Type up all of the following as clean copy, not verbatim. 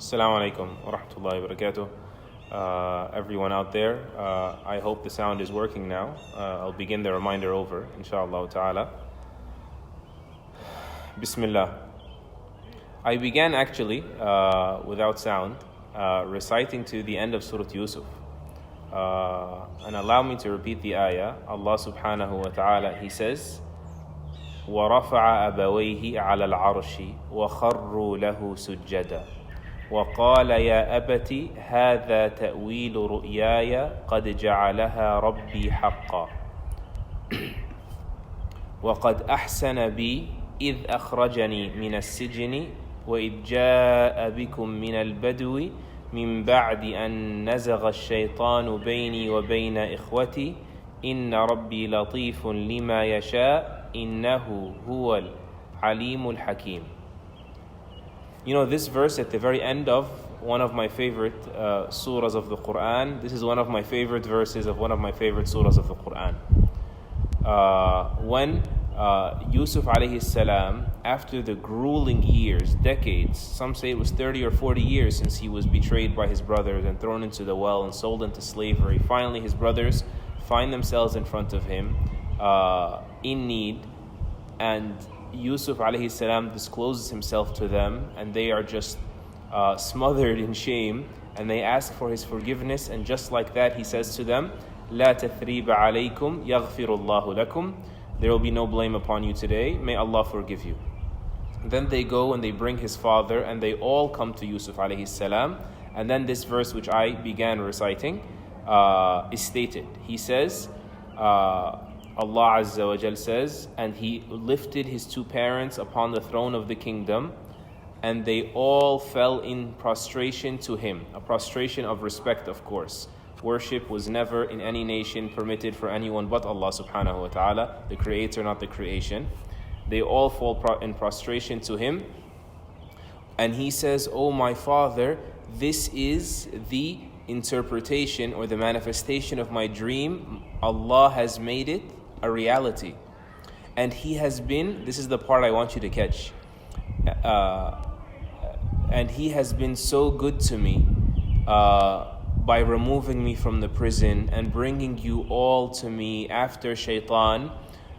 Assalamu alaikum wa rahmatullahi wa barakatuh. Everyone out there, I hope the sound is working now. I'll begin the reminder over, inshallah ta'ala. Bismillah. I began actually, without sound, reciting to the end of Surah Yusuf. And allow me to repeat the ayah. Allah subhanahu wa ta'ala, He says, وَرَفَعَ أَبَوَيْهِ عَلَى الْعَرْشِ وَخَرُّوا لَهُ سُجَّدًا وقال يا أبت هذا تأويل رؤياي قد جعلها ربي حقا وقد أحسن بي إذ أخرجني من السجن وإذ جاء بكم من البدو من بعد أن نزغ الشيطان بيني وبين إخوتي إن ربي لطيف لما يشاء إنه هو العليم الحكيم. You know, this verse at the very end of one of my favorite surahs of the Quran. This is one of my favorite verses of one of my favorite surahs of the Quran. When Yusuf alayhi salam, after the grueling years, decades, some say it was 30 or 40 years since he was betrayed by his brothers and thrown into the well and sold into slavery. Finally, his brothers find themselves in front of him in need, and Yusuf alayhi salam discloses himself to them, and they are just smothered in shame, and they ask for his forgiveness, and just like that he says to them, لا تثريب عليكم يغفر الله لكم. There will be no blame upon you today, may Allah forgive you. Then they go and they bring his father, and they all come to Yusuf alayhi salam, and then this verse which I began reciting is stated. He says, Allah Azza wa Jal says, and he lifted his two parents upon the throne of the kingdom, and they all fell in prostration to him. A prostration of respect, of course. Worship was never in any nation permitted for anyone but Allah subhanahu wa ta'ala, the creator, not the creation. They all fall in prostration to him. And he says, "Oh my father, this is the interpretation or the manifestation of my dream. Allah has made it a reality. And he has been," this is the part I want you to catch, "and he has been so good to me by removing me from the prison and bringing you all to me after Shaitan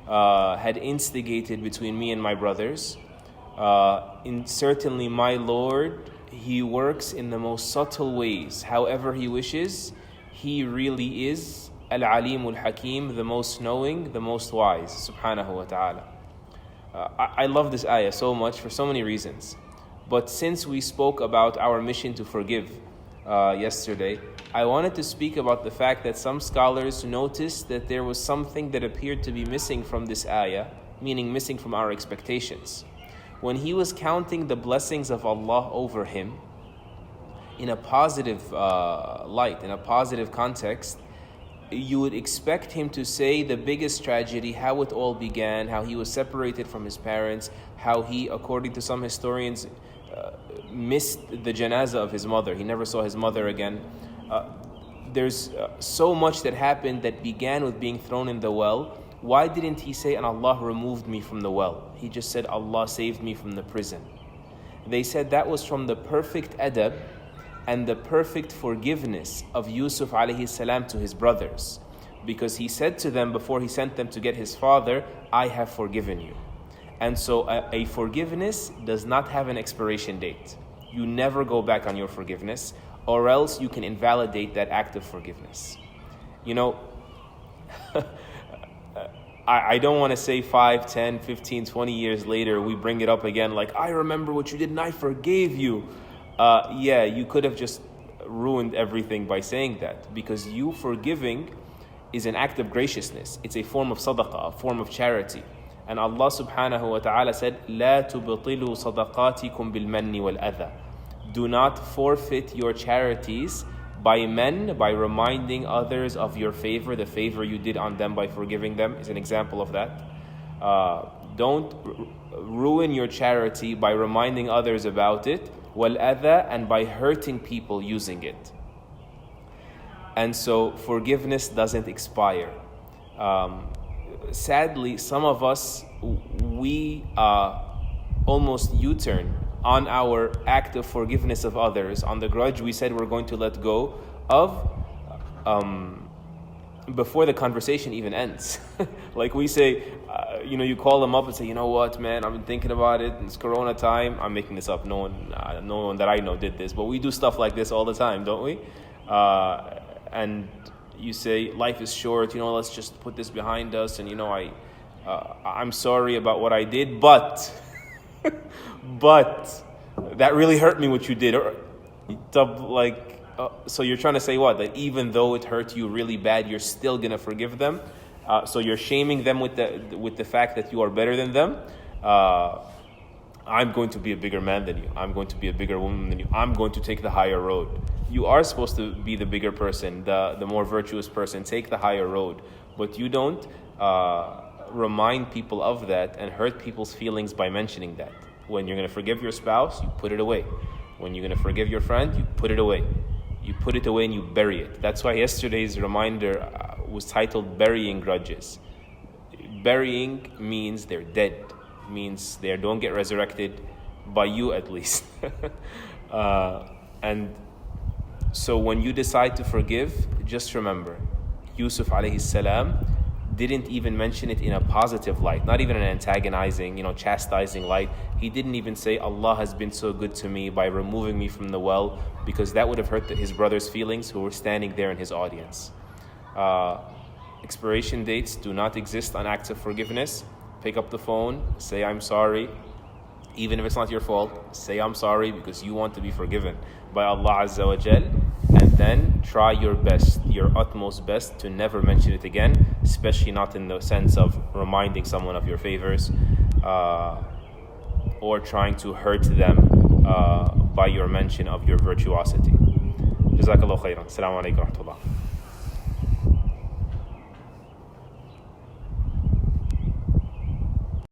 had instigated between me and my brothers. Certainly my Lord, he works in the most subtle ways. However he wishes, he really is Al-Alim Al-Hakim, the most knowing, the most wise, subhanahu wa ta'ala." I love this ayah so much for so many reasons. But since we spoke about our mission to forgive yesterday, I wanted to speak about the fact that some scholars noticed that there was something that appeared to be missing from this ayah, meaning missing from our expectations. When he was counting the blessings of Allah over him in a positive light, in a positive context, you would expect him to say the biggest tragedy, how it all began, how he was separated from his parents, how he, according to some historians, missed the janazah of his mother. He never saw his mother again. There's so much that happened that began with being thrown in the well. Why didn't he say, "And Allah removed me from the well"? He just said, "Allah saved me from the prison." They said that was from the perfect adab and the perfect forgiveness of Yusuf alayhi salam to his brothers, because he said to them before he sent them to get his father, "I have forgiven you." And so a forgiveness does not have an expiration date. You never go back on your forgiveness, or else you can invalidate that act of forgiveness. You know, I don't want to say 5, 10, 15, 20 years later we bring it up again like, "I remember what you did and I forgave you." Yeah, you could have just ruined everything by saying that, because you forgiving is an act of graciousness. It's a form of sadaqah, a form of charity. And Allah subhanahu wa ta'ala said, "La tubtilu sadaqatikum bil manni wal adha." Do not forfeit your charities by reminding others of your favor, the favor you did on them by forgiving them is an example of that. Don't ruin your charity by reminding others about it, wal adha, and by hurting people using it. And so forgiveness doesn't expire. Sadly, some of us, we almost U-turn on our act of forgiveness of others, on the grudge we said we're going to let go of, before the conversation even ends. Like we say, you call them up and say, you know what, man, I've been thinking about it. It's Corona time. I'm making this up. No one that I know did this, but we do stuff like this all the time, don't we? And you say, life is short. Let's just put this behind us. And I'm sorry about what I did, but that really hurt me what you did. So you're trying to say what? That even though it hurt you really bad, you're still gonna forgive them. So you're shaming them with the fact that you are better than them. I'm going to be a bigger man than you. I'm going to be a bigger woman than you. I'm going to take the higher road. You are supposed to be the bigger person, the more virtuous person. Take the higher road, but you don't remind people of that and hurt people's feelings by mentioning that. When you're going to forgive your spouse, you put it away. When you're going to forgive your friend, you put it away. You put it away and you bury it. That's why yesterday's reminder was titled Burying Grudges. Burying means they're dead. Means they don't get resurrected by you, at least. And so when you decide to forgive, just remember, Yusuf alayhi salam didn't even mention it in a positive light, not even an antagonizing, chastising light. He didn't even say, Allah has been so good to me by removing me from the well, because that would have hurt his brother's feelings who were standing there in his audience. Expiration dates do not exist on acts of forgiveness. Pick up the phone, say I'm sorry. Even if it's not your fault, say I'm sorry because you want to be forgiven by Allah Azza wa Jal. And then try your best, your utmost best, to never mention it again, especially not in the sense of reminding someone of your favors or trying to hurt them by your mention of your virtuosity. Jazakallah khairan. Assalamu alaikum wa rahmatullah.